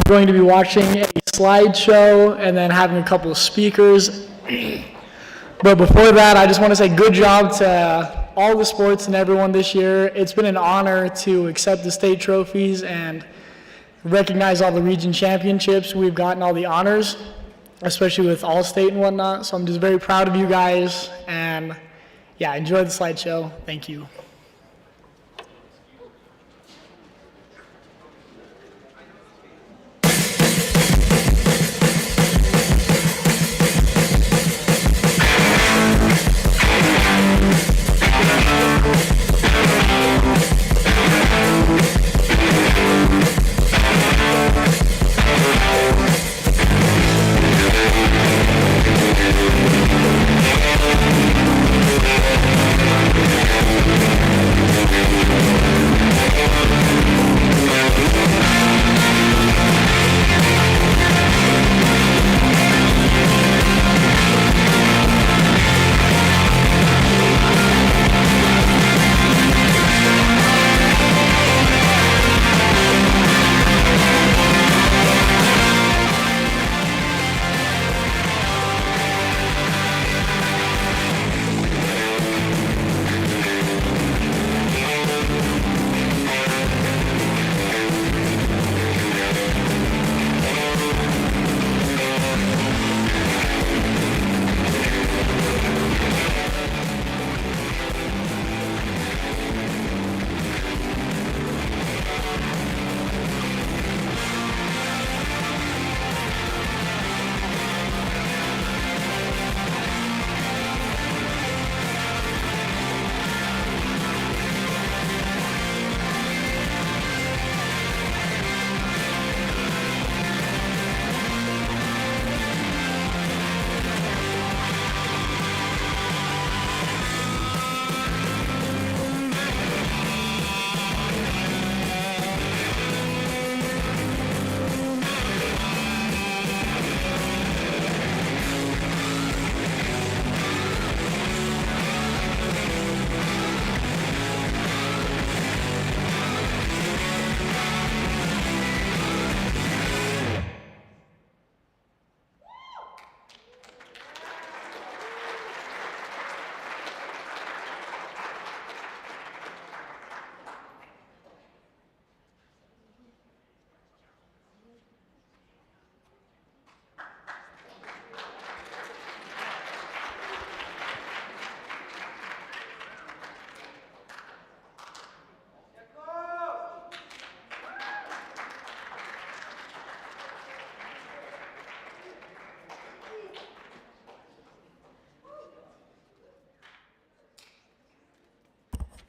going to be watching a slideshow and then having a couple of speakers. But before that, I just want to say good job to all the sports and everyone this year. It's been an honor to accept the state trophies and recognize all the region championships. We've gotten all the honors, especially with All-State and whatnot. So I'm just very proud of you guys. And yeah, enjoy the slideshow. Thank you.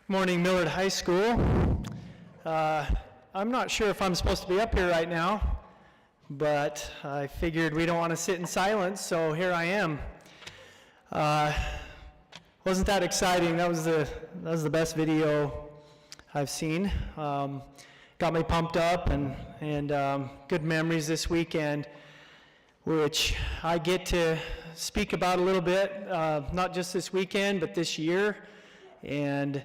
Morning, Millard High School. I'm not sure if I'm supposed to be up here right now, but I figured we don't want to sit in silence, so here I am. Wasn't that exciting? That was the best video I've seen. Got me pumped up and good memories this weekend, which I get to speak about a little bit, not just this weekend, but this year. And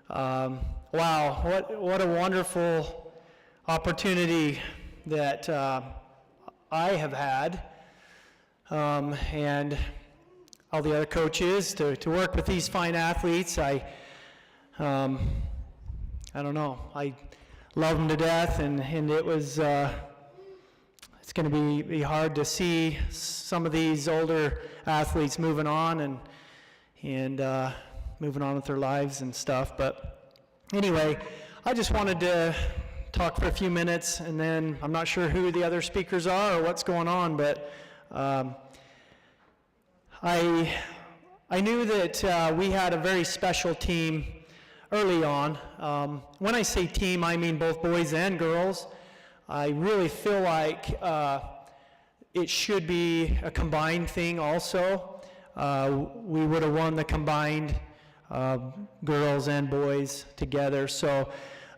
wow, what a wonderful opportunity that I have had, and all the other coaches to work with these fine athletes. I don't know, I love them to death, and it was it's going to be hard to see some of these older athletes moving on and moving on with their lives and stuff. But anyway, I just wanted to talk for a few minutes, and then I'm not sure who the other speakers are or what's going on, but I knew that we had a very special team early on. When I say team, I mean both boys and girls. I really feel like it should be a combined thing also. We would have won the combined girls and boys together. So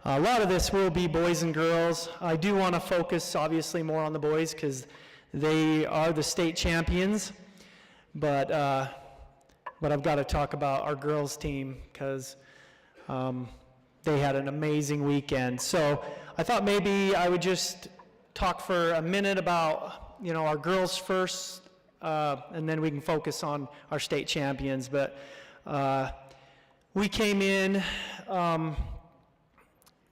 a lot of this will be boys and girls. I do want to focus obviously more on the boys because they are the state champions, but I've got to talk about our girls team because they had an amazing weekend. So I thought maybe I would just talk for a minute about, our girls first, and then we can focus on our state champions. But we came in,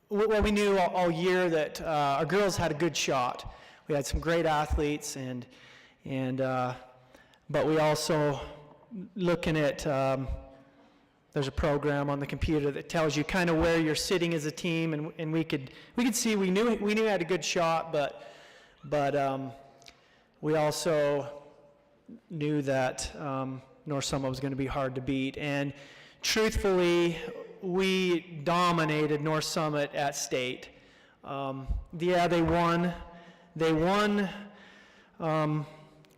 we knew all year that our girls had a good shot. We had some great athletes, but we also, looking at, there's a program on the computer that tells you kind of where you're sitting as a team, and we could see we knew we had a good shot, but we also knew that North Summit was going to be hard to beat. And truthfully, we dominated North Summit at state. They won.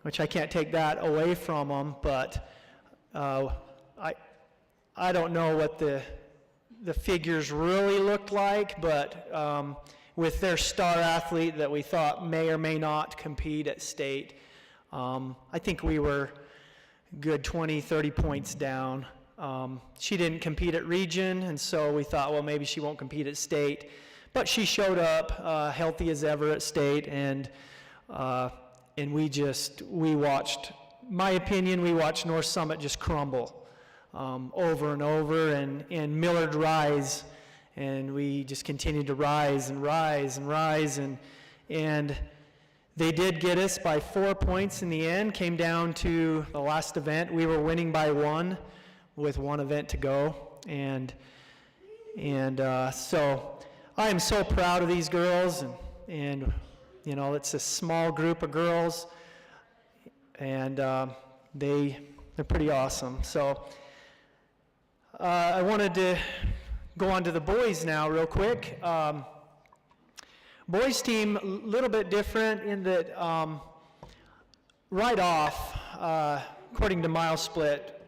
Which I can't take that away from them, but I don't know what the figures really looked like, but with their star athlete that we thought may or may not compete at state, I think we were good 20, 30 points down. She didn't compete at region, and so we thought, well, maybe she won't compete at state, but she showed up healthy as ever at state, and we watched, my opinion, we watched North Summit just crumble over and over, and Millard rise, and we just continued to rise and rise and rise, and they did get us by 4 points in the end. Came down to the last event. We were winning by 1 with 1 event to go, and so I am so proud of these girls, and it's a small group of girls, and they're pretty awesome. So I wanted to go on to the boys now real quick. Boys team, a little bit different in that right off, according to mile split,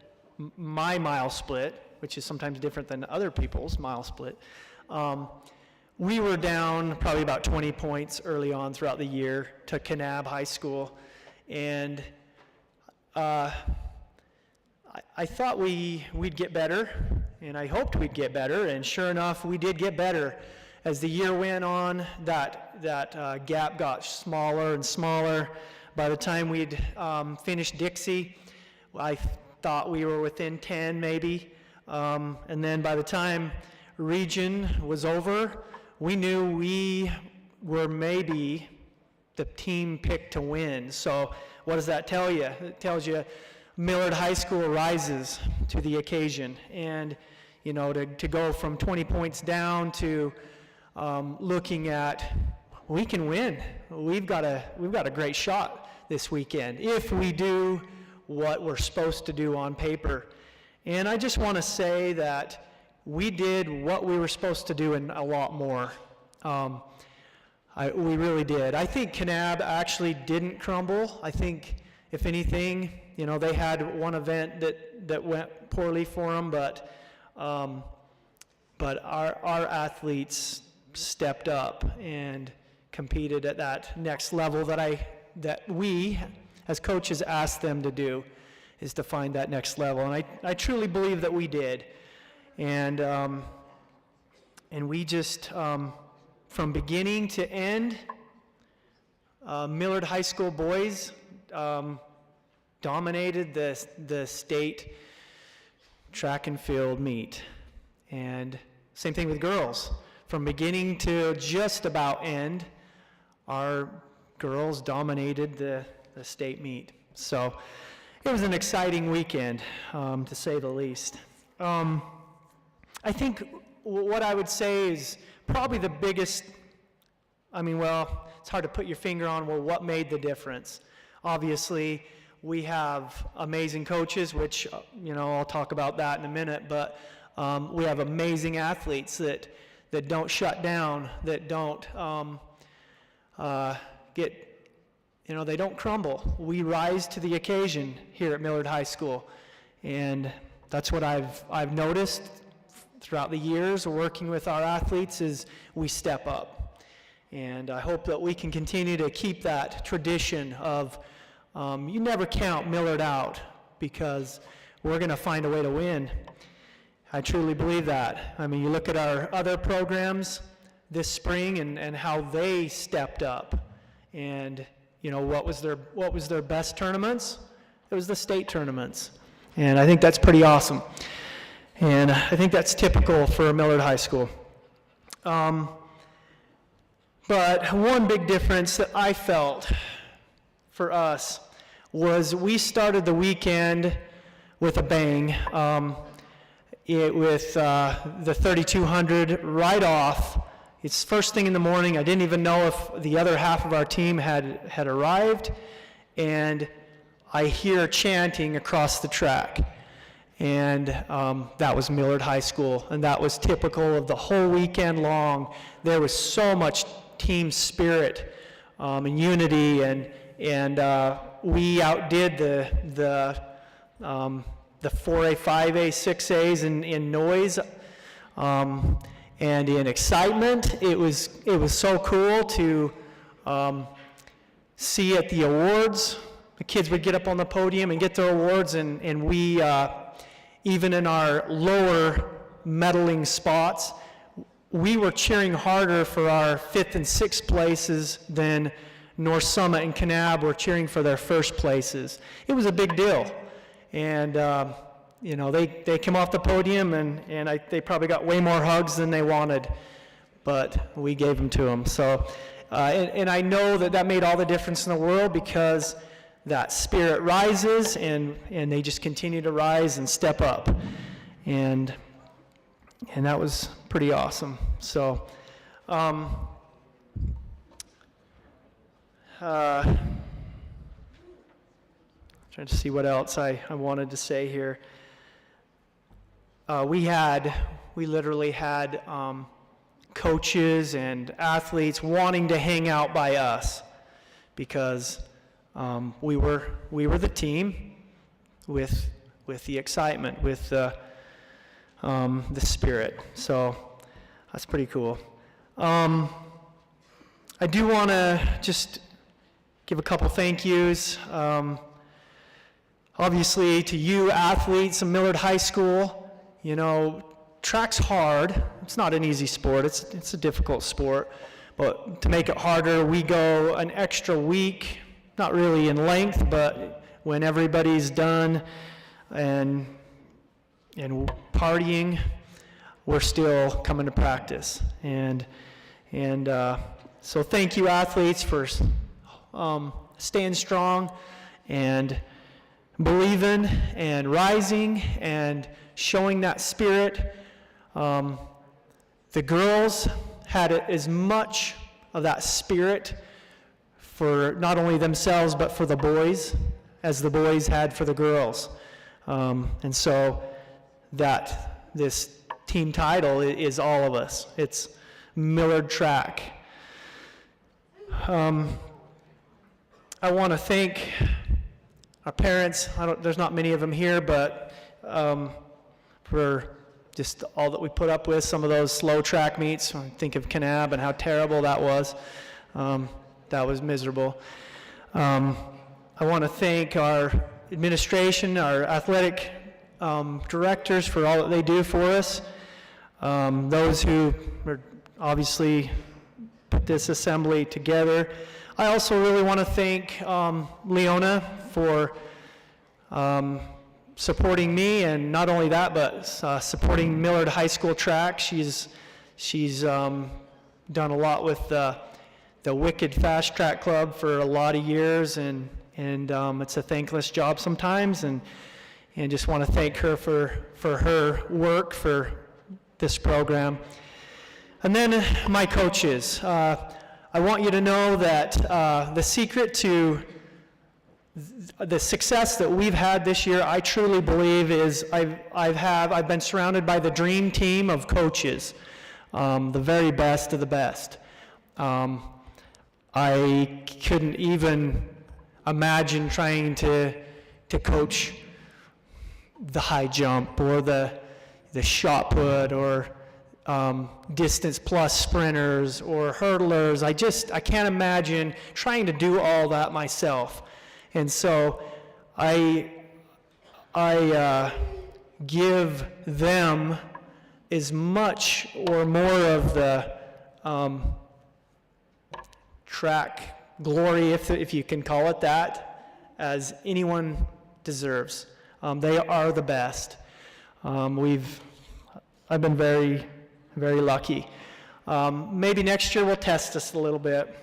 my mile split, which is sometimes different than other people's mile split, we were down probably about 20 points early on throughout the year to Kanab High School, and I thought we'd get better, and I hoped we'd get better, and sure enough, we did get better. As the year went on, that gap got smaller and smaller. By the time we'd finished Dixie, I thought we were within 10 maybe, and then by the time region was over, we knew we were maybe the team picked to win. So what does that tell you? It tells you Millard High School rises to the occasion, and to go from 20 points down to looking at, we can win. We've got a great shot this weekend if we do what we're supposed to do on paper. And I just want to say that we did what we were supposed to do and a lot more. We really did. I think Kanab actually didn't crumble. I think, if anything, they had one event that went poorly for them, but our athletes stepped up and competed at that next level that we as coaches asked them to do, is to find that next level, and I truly believe that we did. And we just, from beginning to end, Millard High School boys dominated the state track and field meet. And same thing with girls. From beginning to just about end, our girls dominated the state meet. So it was an exciting weekend, to say the least. I think what I would say is probably the biggest, it's hard to put your finger on, what made the difference. Obviously, we have amazing coaches, which, I'll talk about that in a minute, but we have amazing athletes that don't shut down, that don't they don't crumble. We rise to the occasion here at Millard High School, and that's what I've noticed throughout the years working with our athletes, is we step up. And I hope that we can continue to keep that tradition of you never count Millard out, because we're going to find a way to win. I truly believe that. You look at our other programs this spring and how they stepped up. And what was their best tournaments? It was the state tournaments. And I think that's pretty awesome. And I think that's typical for Millard High School. But one big difference that I felt for us was we started the weekend with a bang. With the 3200 right off. It's first thing in the morning. I didn't even know if the other half of our team had arrived, and I hear chanting across the track. And that was Millard High School, and that was typical of the whole weekend long. There was so much team spirit and unity, and we outdid the 4A, 5A, 6As in noise and in excitement. It was so cool to see at the awards. The kids would get up on the podium and get their awards, and we, even in our lower medaling spots, we were cheering harder for our 5th and 6th places than North Summit and Kanab were cheering for their first places. It was a big deal. And, they came off the podium, and they probably got way more hugs than they wanted, but we gave them to them. So, and I know that made all the difference in the world, because that spirit rises, and they just continue to rise and step up. And that was pretty awesome. So, trying to see what else I wanted to say here. We literally had coaches and athletes wanting to hang out by us, because we were the team with the excitement, with the spirit. So that's pretty cool. I do want to just give a couple thank yous. Obviously, to you athletes of Millard High School, track's hard. It's not an easy sport. It's a difficult sport. But to make it harder, we go an extra week, not really in length, but when everybody's done and partying, we're still coming to practice. And so thank you, athletes, for staying strong and believing and rising and showing that spirit. The girls had as much of that spirit for not only themselves but for the boys as the boys had for the girls. And so that this team title is all of us. It's Millard Track. I want to thank our parents. There's not many of them here, but for just all that we put up with, some of those slow track meets. I think of Kanab and how terrible that was. That was miserable. I want to thank our administration, our athletic directors for all that they do for us. Those who obviously put this assembly together. I also really want to thank Leona for supporting me, and not only that, but supporting Millard High School track. She's done a lot with the Wicked Fast Track Club for a lot of years, and it's a thankless job sometimes, and just want to thank her for her work for this program. And then my coaches. I want you to know that the secret to the success that we've had this year, I truly believe, is I've been surrounded by the dream team of coaches, the very best of the best. I couldn't even imagine trying to coach the high jump or the shot put or distance plus sprinters or hurdlers. I can't imagine trying to do all that myself. And so I give them as much or more of the track glory, if you can call it that, as anyone deserves. They are the best. I've been very, very lucky. Maybe next year will test us a little bit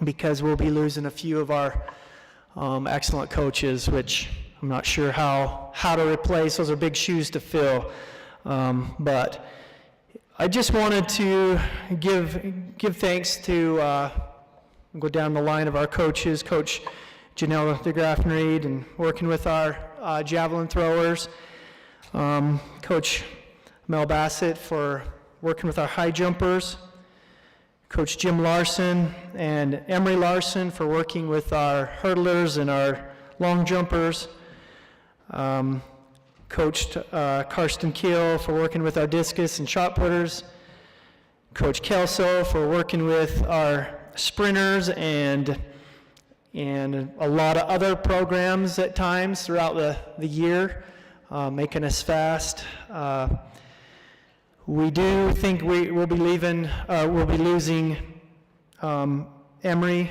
because we'll be losing a few of our excellent coaches, which I'm not sure how to replace. Those are big shoes to fill. But I just wanted to give thanks to go down the line of our coaches, Coach Janelle DeGraffenried, and working with our javelin throwers, Coach Mel Bassett for working with our high jumpers, Coach Jim Larson and Emery Larson for working with our hurdlers and our long jumpers, Coach Karsten Keel for working with our discus and shot putters, Coach Kelso for working with our sprinters and a lot of other programs at times throughout the year, making us fast. We do think we'll be losing Emery.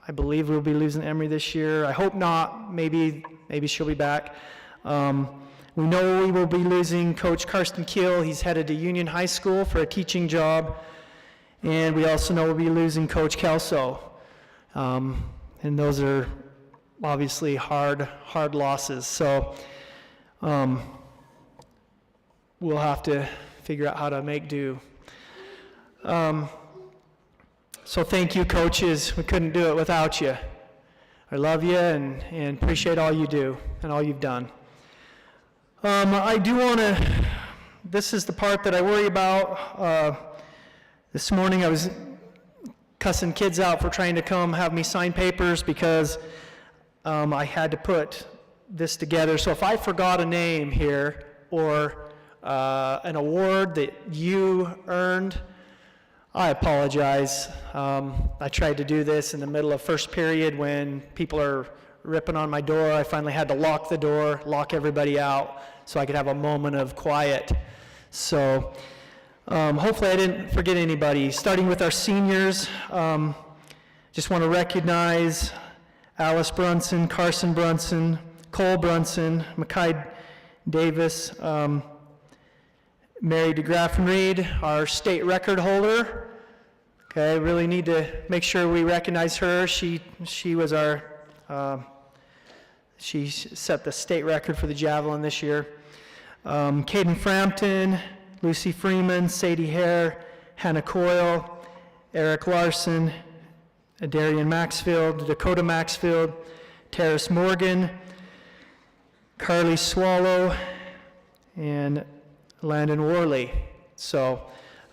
I believe we'll be losing Emery this year. I hope not. Maybe she'll be back. We know we will be losing Coach Karsten Keel. He's headed to Union High School for a teaching job. And we also know we'll be losing Coach Kelso. And those are obviously hard losses. So we'll have to figure out how to make do. So thank you, coaches. We couldn't do it without you. I love you and appreciate all you do and all you've done. I do want to, this is the part that I worry about. This morning I was cussing kids out for trying to come have me sign papers because I had to put this together. So if I forgot a name here or an award that you earned, I apologize. I tried to do this in the middle of first period when people are ripping on my door. I finally had to lock the door, lock everybody out so I could have a moment of quiet. So hopefully I didn't forget anybody. Starting with our seniors, just want to recognize Alice Brunson, Carson Brunson, Cole Brunson, Mackay Davis, Mary DeGraffenried, our state record holder. Okay, really need to make sure we recognize her. She was our, she set the state record for the javelin this year. Caden Frampton, Lucy Freeman, Sadie Hare, Hannah Coyle, Eric Larson, Darian Maxfield, Dakota Maxfield, Terrace Morgan, Carly Swallow, and Landon Worley. So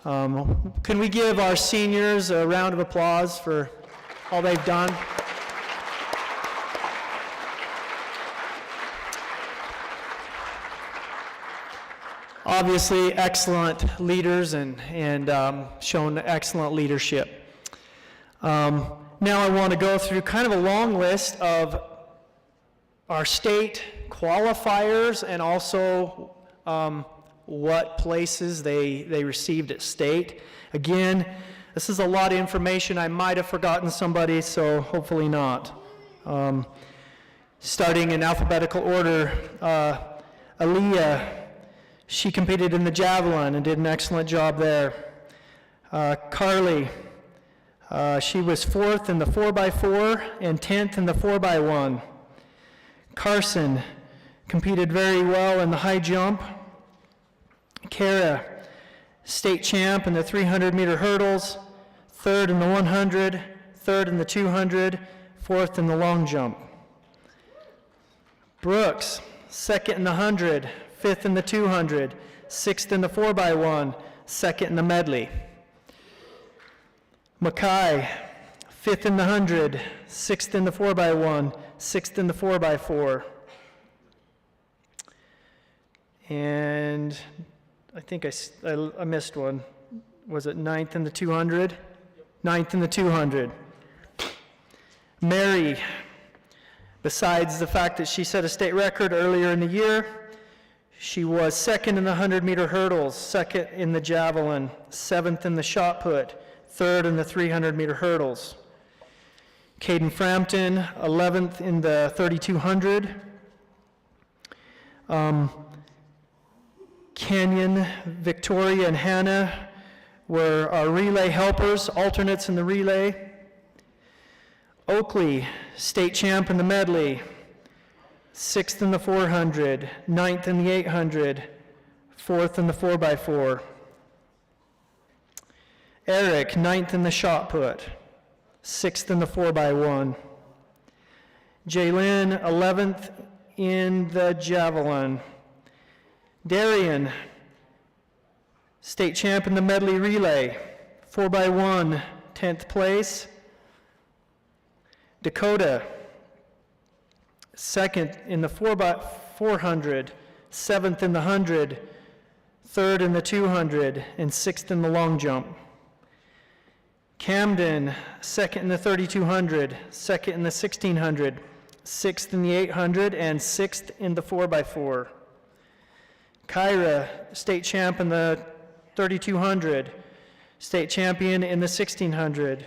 can we give our seniors a round of applause for all they've done? Obviously excellent leaders and shown excellent leadership. Now I want to go through kind of a long list of our state qualifiers and also what places they received at state. Again, this is a lot of information. I might have forgotten somebody, so hopefully not. Starting in alphabetical order, Aaliyah, she competed in the javelin and did an excellent job there. Carly, she was 4th in the 4x4 and 10th in the 4x1. Carson competed very well in the high jump. Kara, state champ in the 300-meter hurdles, 3rd in the 100, 3rd in the 200, 4th in the long jump. Brooks, 2nd in the 100, 5th in the 200, 6th in the 4x1, 2nd in the medley. Mackay, 5th in the 100, 6th in the 4x1, 6th in the 4x4. And I think I missed one. Was it 9th in the 200? 9th in the 200. Mary, besides the fact that she set a state record earlier in the year, she was 2nd in the 100-meter hurdles, 2nd in the javelin, 7th in the shot put, 3rd in the 300-meter hurdles. Caden Frampton, 11th in the 3200. Canyon, Victoria, and Hannah were our relay helpers, alternates in the relay. Oakley, state champ in the medley, 6th in the 400, 9th in the 800, 4th in the 4x4. Eric, 9th in the shot put, 6th in the 4x1. Jaylyn, 11th in the javelin. Darian, state champ in the medley relay, 4x1, 10th place. Dakota, 2nd in the 4x400, 7th in the 100, 3rd in the 200, and 6th in the long jump. Camden, 2nd in the 3200, 2nd in the 1600, 6th in the 800, and 6th in the 4x4. Kyra, state champ in the 3200, state champion in the 1600,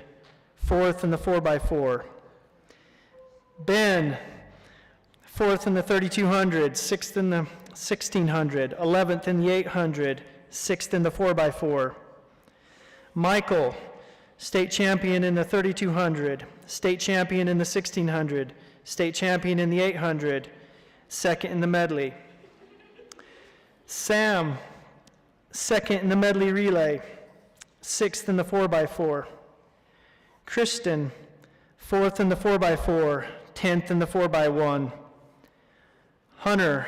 4th in the 4x4. Ben, 4th in the 3200, 6th in the 1600, 11th in the 800, 6th in the 4x4. Michael, state champion in the 3200, state champion in the 1600, state champion in the 800, 2nd in the medley. Sam, 2nd in the medley relay, 6th in the 4x4. Kristen, 4th in the 4x4, 10th in the 4x1. Hunter,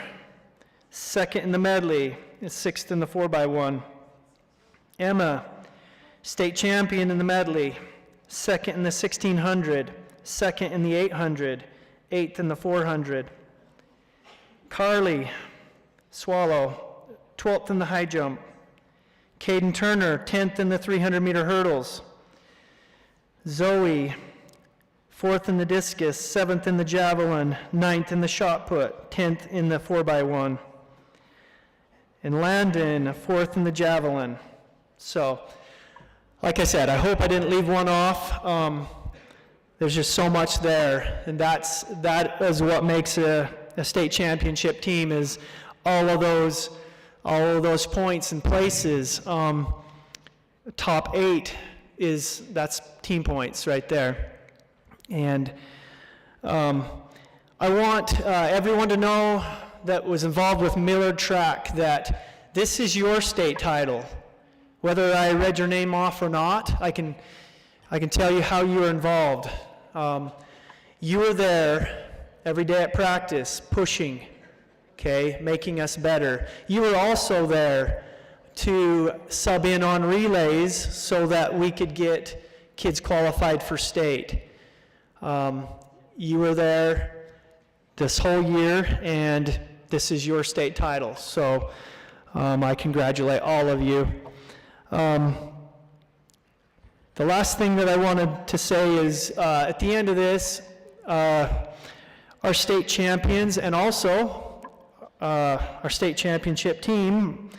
2nd in the medley, 6th in the 4x1. Emma, state champion in the medley, 2nd in the 1600, 2nd in the 800, 8th in the 400. Carly Swallow, 12th in the high jump. Caden Turner, 10th in the 300-meter hurdles. Zoe, 4th in the discus, 7th in the javelin, 9th in the shot put, 10th in the 4x1. And Landon, 4th in the javelin. So, like I said, I hope I didn't leave one off. There's just so much there, and that is what makes a state championship team, is all of those points and places. Top 8 that's team points right there. And I want everyone to know that was involved with Millard track that this is your state title. Whether I read your name off or not, I can tell you how you were involved. You were there every day at practice, pushing, okay, making us better. You were also there to sub in on relays so that we could get kids qualified for state. You were there this whole year, and this is your state title. So I congratulate all of you. The last thing that I wanted to say is at the end of this, our state champions and also our state championship team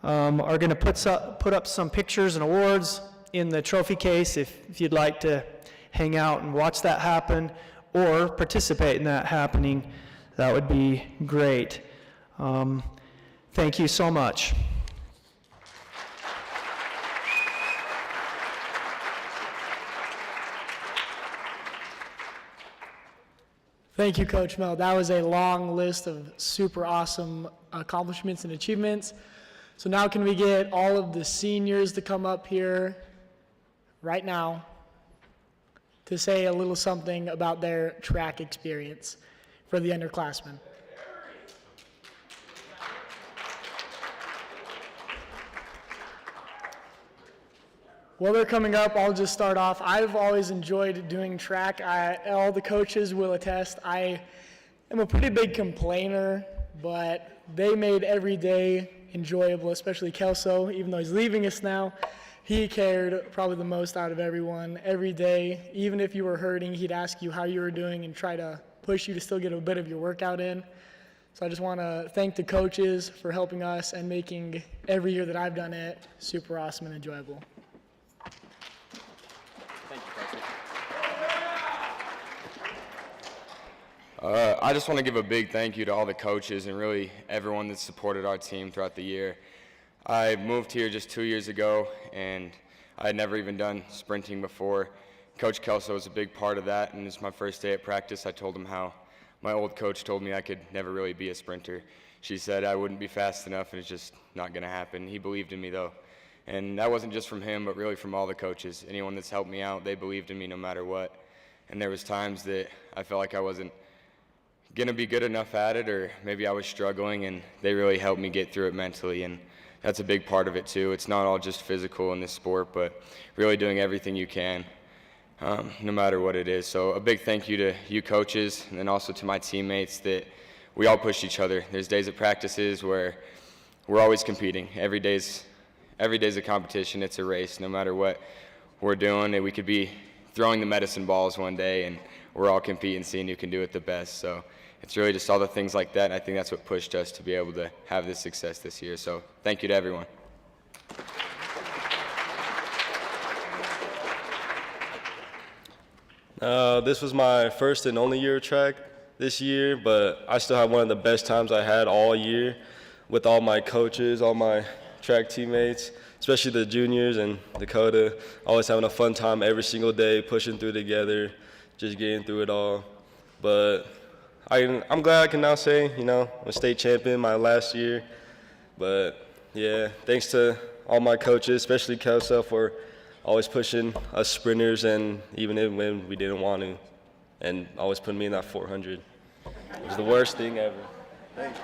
are going to put up some pictures and awards in the trophy case if you'd like to hang out and watch that happen or participate in that happening. That would be great. Thank you so much. Thank you, Coach Mel. That was a long list of super awesome accomplishments and achievements. So now can we get all of the seniors to come up here right now to say a little something about their track experience for the underclassmen? While they're coming up, I'll just start off. I've always enjoyed doing track. All the coaches will attest. I am a pretty big complainer, but they made every day enjoyable, especially Kelso, even though he's leaving us now. He cared probably the most out of everyone. Every day, even if you were hurting, he'd ask you how you were doing and try to push you to still get a bit of your workout in. So I just want to thank the coaches for helping us and making every year that I've done it super awesome and enjoyable. I just want to give a big thank you to all the coaches and really everyone that supported our team throughout the year. I moved here just 2 years ago, and I had never even done sprinting before. Coach Kelso was a big part of that, and it's my first day at practice. I told him how my old coach told me I could never really be a sprinter. She said I wouldn't be fast enough, and it's just not going to happen. He believed in me, though. And that wasn't just from him, but really from all the coaches. Anyone that's helped me out, they believed in me no matter what. And there was times that I felt like I wasn't going to be good enough at it, or maybe I was struggling, and they really helped me get through it mentally. And that's a big part of it, too. It's not all just physical in this sport, but really doing everything you can, no matter what it is. So a big thank you to you coaches, and then also to my teammates that we all push each other. There's days at practices where we're always competing. Every day's a competition. It's a race. No matter what we're doing, and we could be throwing the medicine balls one day, and we're all competing, seeing who can do it the best. So it's really just all the things like that, and I think that's what pushed us to be able to have this success this year. So thank you to everyone. This was my first and only year of track this year, but I still had one of the best times I had all year with all my coaches, all my track teammates, especially the juniors and Dakota. Always having a fun time every single day, pushing through together, just getting through it all. But I'm glad I can now say, I'm a state champion my last year. But yeah, thanks to all my coaches, especially Kelso, for always pushing us sprinters, and even when we didn't want to, and always putting me in that 400. It was the worst thing ever. Thank you.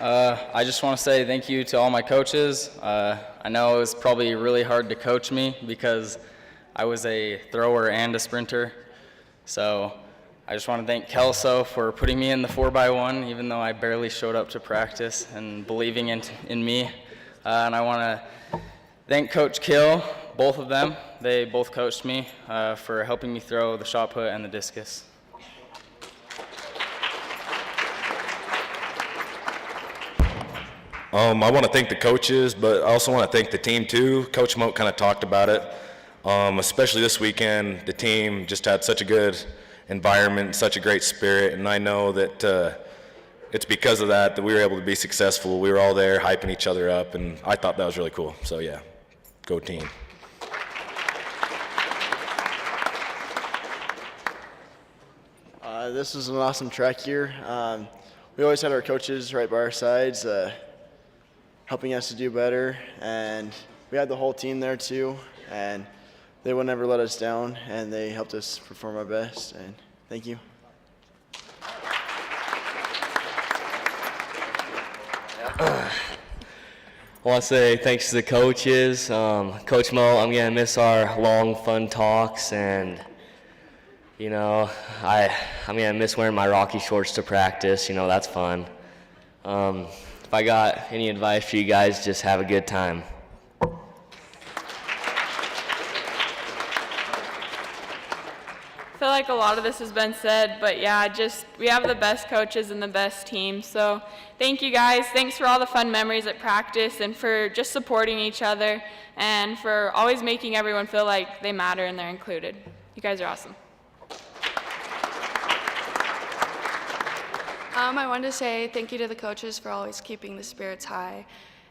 I just want to say thank you to all my coaches. I know it was probably really hard to coach me because I was a thrower and a sprinter. So I just want to thank Kelso for putting me in the 4x1, even though I barely showed up to practice, and believing in me. And I want to thank Coach Kill, both of them. They both coached me for helping me throw the shot put and the discus. I want to thank the coaches, but I also want to thank the team too. Coach Moat kind of talked about it. Especially this weekend, the team just had such a good environment, such a great spirit, and I know that it's because of that we were able to be successful. We were all there hyping each other up, and I thought that was really cool. So yeah, go team. This was an awesome track year. We always had our coaches right by our sides, helping us to do better, and we had the whole team there too, and they would never let us down, and they helped us perform our best, and thank you. I want to say thanks to the coaches. Coach Mo, I'm going to miss our long, fun talks, and, I'm going to miss wearing my Rocky shorts to practice. That's fun. If I got any advice for you guys, just have a good time. I feel like a lot of this has been said, but yeah, we have the best coaches and the best team. So thank you guys. Thanks for all the fun memories at practice, and for just supporting each other, and for always making everyone feel like they matter and they're included. You guys are awesome. I wanted to say thank you to the coaches for always keeping the spirits high,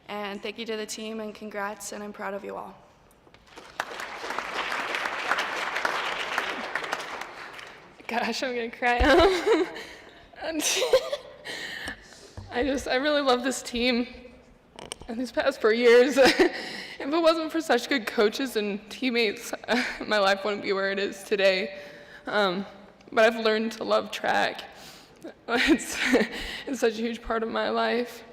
and thank you to the team, and congrats, and I'm proud of you all. Gosh, I'm gonna cry. I really love this team and these past 4 years. If it wasn't for such good coaches and teammates, my life wouldn't be where it is today. But I've learned to love track. It's such a huge part of my life.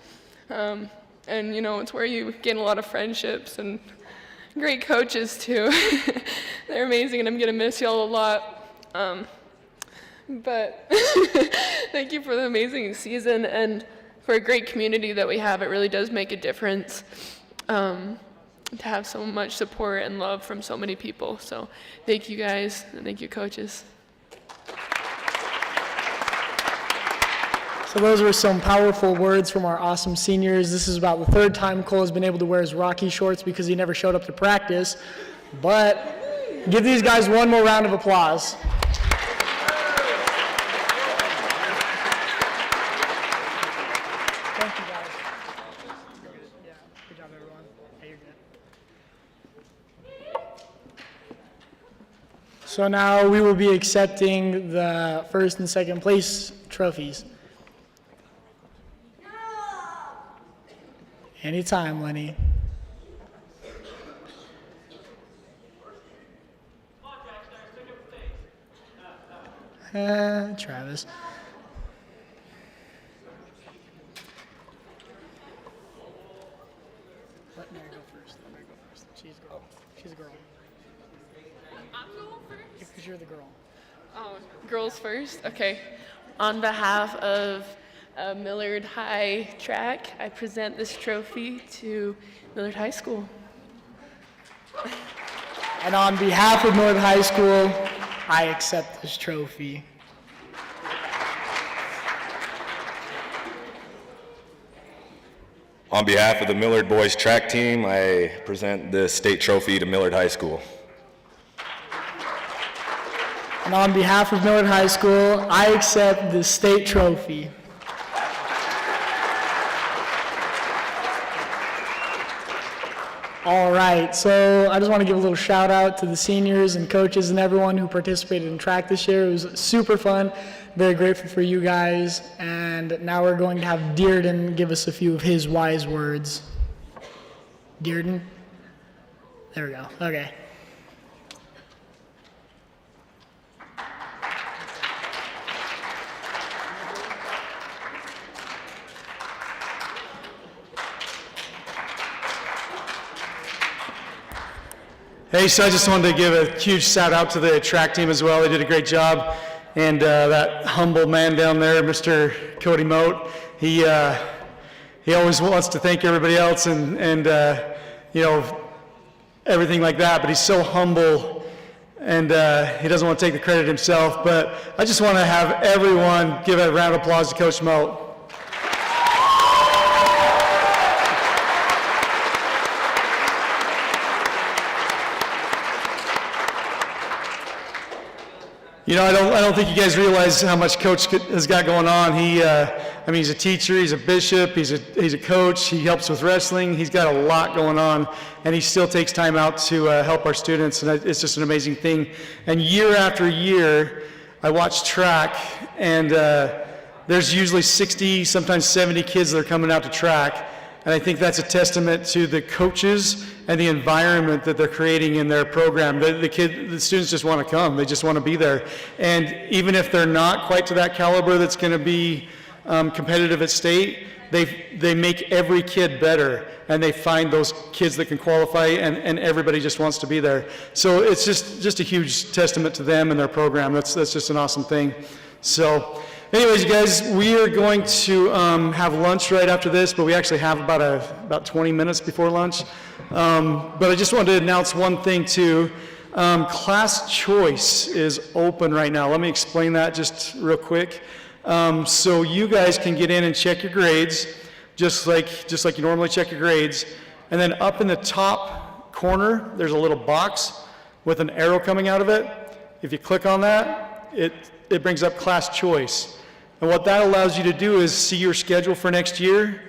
And it's where you gain a lot of friendships and great coaches too. They're amazing, and I'm gonna miss y'all a lot. But thank you for the amazing season and for a great community that we have. It really does make a difference to have so much support and love from so many people. So thank you guys, and thank you coaches. So those were some powerful words from our awesome seniors. This is about the third time Cole has been able to wear his Rocky shorts because he never showed up to practice. But Give these guys one more round of applause. Thank you, guys. Yeah, good job, everyone. Hey, you're good. So now we will be accepting the first and second place trophies. Anytime, Lenny. Travis. Let Mary go first. Let Mary go first. She's a girl. She's a girl. I'm going first. Because you're the girl. Oh, girls first? Okay. On behalf of Millard High Track, I present this trophy to Millard High School. And on behalf of Millard High School, I accept this trophy. On behalf of the Millard boys track team, I present the state trophy to Millard High School. And on behalf of Millard High School, I accept the state trophy. All right, so I just want to give a little shout out to the seniors and coaches and everyone who participated in track this year. It was super fun. Very grateful for you guys. And now we're going to have Dearden give us a few of his wise words. Dearden? There we go. Okay. Hey, so I just wanted to give a huge shout out to the track team as well. They did a great job. And that humble man down there, Mr. Cody Moat, he always wants to thank everybody else and you know, everything like that, but he's so humble and he doesn't want to take the credit himself. But I just want to have everyone give a round of applause to Coach Moat. You know, I don't think you guys realize how much Coach has got going on. I mean, he's a teacher, he's a bishop, he's a coach, he helps with wrestling, he's got a lot going on, and he still takes time out to help our students, and it's just an amazing thing. And year after year, I watch track, and there's usually 60, sometimes 70 kids that are coming out to track, and I think that's a testament to the coaches and the environment that they're creating in their program. The students just want to come. They just want to be there. And even if they're not quite to that caliber that's going to be competitive at state, they make every kid better, and they find those kids that can qualify, and everybody just wants to be there. So it's just a huge testament to them and their program. That's just an awesome thing. So anyways, you guys, we are going to have lunch right after this, but we actually have about 20 minutes before lunch. But I just wanted to announce one thing too. Class choice is open right now. Let me explain that just real quick. So you guys can get in and check your grades, just like you normally check your grades. And then up in the top corner, there's a little box with an arrow coming out of it. If you click on that, it brings up class choice. And what that allows you to do is see your schedule for next year,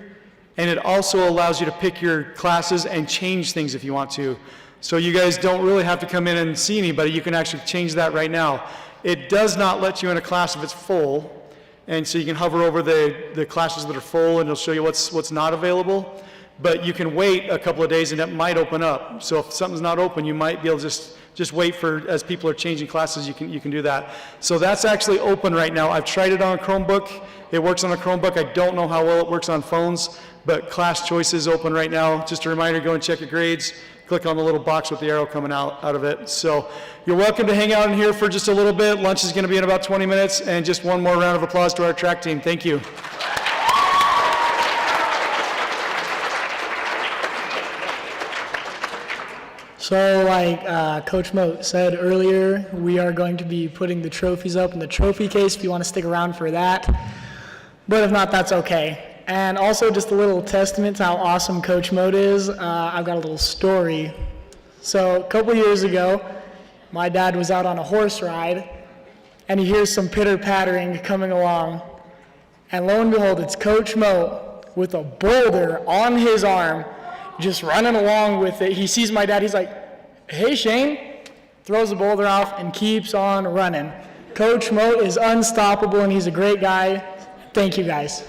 and it also allows you to pick your classes and change things if you want to. So you guys don't really have to come in and see anybody. You can actually change that right now. It does not let you in a class if it's full, and so you can hover over the classes that are full, and it'll show you what's not available. But you can wait a couple of days, and it might open up. So if something's not open, you might be able to just wait for, as people are changing classes, you can do that. So that's actually open right now. I've tried it on a Chromebook. It works on a Chromebook. I don't know how well it works on phones, but class choice is open right now. Just a reminder, go and check your grades. Click on the little box with the arrow coming out of it. So you're welcome to hang out in here for just a little bit. Lunch is going to be in about 20 minutes, and just one more round of applause to our track team. Thank you. So like Coach Moat said earlier, we are going to be putting the trophies up in the trophy case if you want to stick around for that. But if not, that's okay. And also just a little testament to how awesome Coach Moat is, I've got a little story. So a couple years ago, my dad was out on a horse ride, and he hears some pitter-pattering coming along. And lo and behold, it's Coach Mo with a boulder on his arm, just running along with it. He sees my dad, he's like, "Hey, Shane," throws the boulder off and keeps on running. Coach Mo is unstoppable, and he's a great guy. Thank you, guys.